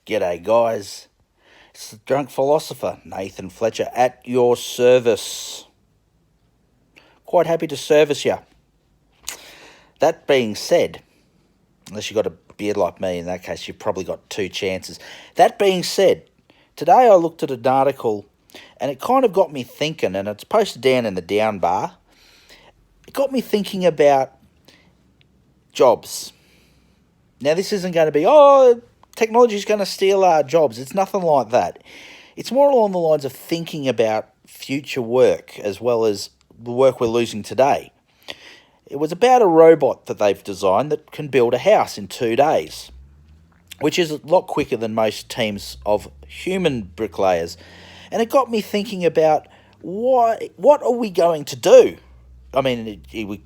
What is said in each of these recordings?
G'day, guys. It's the drunk philosopher, Nathan Fletcher, at your service. Quite happy to service you. That being said, unless you've got a beard like me, in that case, you've probably got two chances. That being said, today I looked at an article and it kind of got me thinking, and it's posted down in the down bar. It got me thinking about jobs. Now, this isn't going to be, technology is going to steal our jobs. It's nothing like that. It's more along the lines of thinking about future work as well as the work we're losing today. It was about a robot that they've designed that can build a house in 2 days, which is a lot quicker than most teams of human bricklayers. And it got me thinking about what are we going to do? I mean, we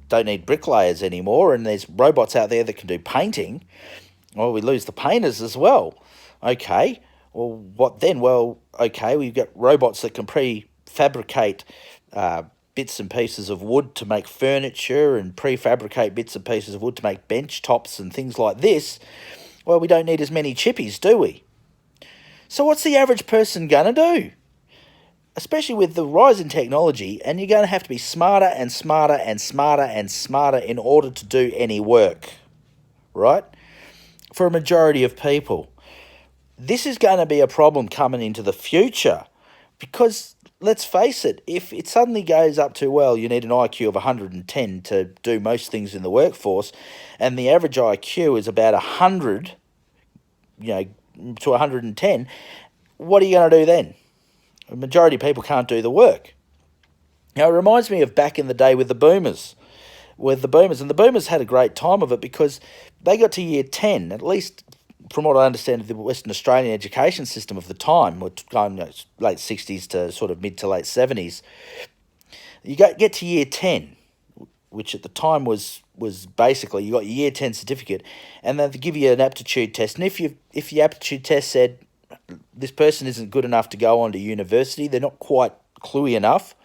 don't need bricklayers anymore, and there's robots out there that can do painting. Well, we lose the painters as well. Okay, well, what then? Well, okay, we've got robots that can prefabricate bits and pieces of wood to make furniture and prefabricate bits and pieces of wood to make bench tops and things like this. Well, we don't need as many chippies, do we? So what's the average person going to do? Especially with the rise in technology, and you're going to have to be smarter and smarter and smarter and smarter in order to do any work, right? For a majority of people. This is going to be a problem coming into the future because, let's face it, if it suddenly goes up to, well, you need an IQ of 110 to do most things in the workforce, and the average IQ is about 100, to 110, what are you going to do then? The majority of people can't do the work. Now, it reminds me of back in the day with the boomers. And the boomers had a great time of it because they got to year 10, at least from what I understand of the Western Australian education system of the time, late 60s to sort of mid to late 70s. You get to year 10, which at the time was basically you got your year 10 certificate, and then they give you an aptitude test. And if your aptitude test said this person isn't good enough to go on to university, they're not quite cluey enough,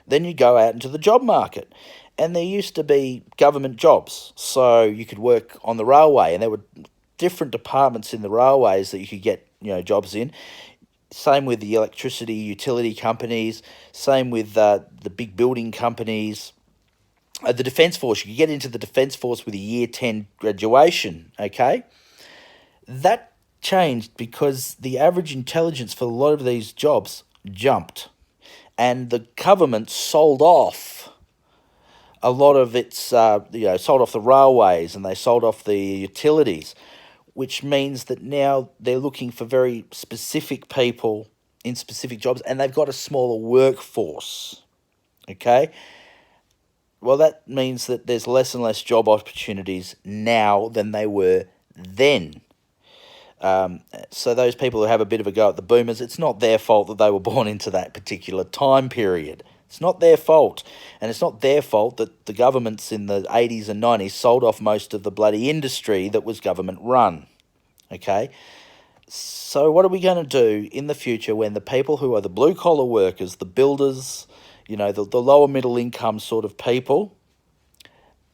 then you go out into the job market. And there used to be government jobs, so you could work on the railway, and there were different departments in the railways that you could get jobs in. Same with the electricity utility companies, same with the big building companies. The Defence Force, you could get into the Defence Force with a year 10 graduation, okay? That changed because the average intelligence for a lot of these jobs jumped, and the government sold off a lot of its, sold off the railways and they sold off the utilities, which means that now they're looking for very specific people in specific jobs, and they've got a smaller workforce, okay? Well, that means that there's less and less job opportunities now than they were then. So those people who have a bit of a go at the boomers, it's not their fault that they were born into that particular time period. It's not their fault. And it's not their fault that the governments in the 80s and 90s sold off most of the bloody industry that was government run. Okay? So what are we going to do in the future when the people who are the blue-collar workers, the builders, the lower middle income sort of people,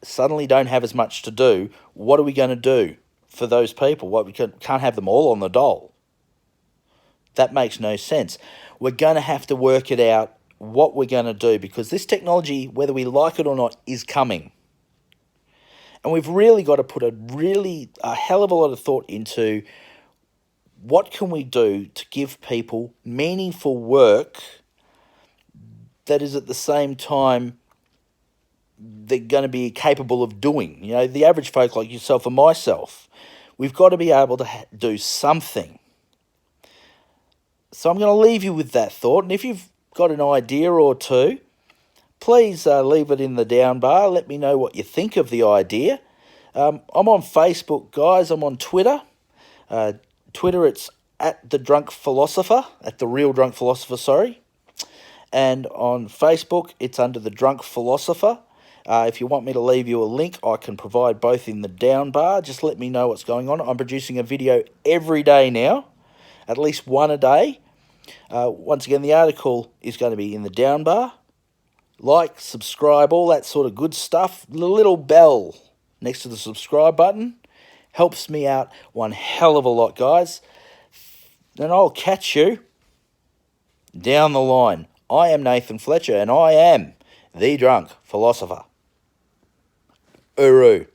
suddenly don't have as much to do? What are we going to do for those people? We can't have them all on the dole. That makes no sense. We're going to have to work it out what we're going to do, because this technology, whether we like it or not, is coming. And we've really got to put a hell of a lot of thought into what can we do to give people meaningful work that is at the same time they're going to be capable of doing. The average folk like yourself and myself, we've got to be able to do something. So I'm going to leave you with that thought, and if you've got an idea or two, please leave it in the down bar. Let me know what you think of the idea. I'm on Facebook, guys. I'm on Twitter. Twitter, it's at the Drunk Philosopher, at the Real Drunk Philosopher, sorry. And on Facebook, it's under the Drunk Philosopher. If you want me to leave you a link, I can provide both in the down bar. Just let me know what's going on. I'm producing a video every day now, at least one a day. Once again, the article is going to be in the down bar. Like, subscribe, all that sort of good stuff. The little bell next to the subscribe button Helps me out one hell of a lot, guys. And I'll catch you down the line. I am Nathan Fletcher, and I am the Drunk Philosopher. Uru.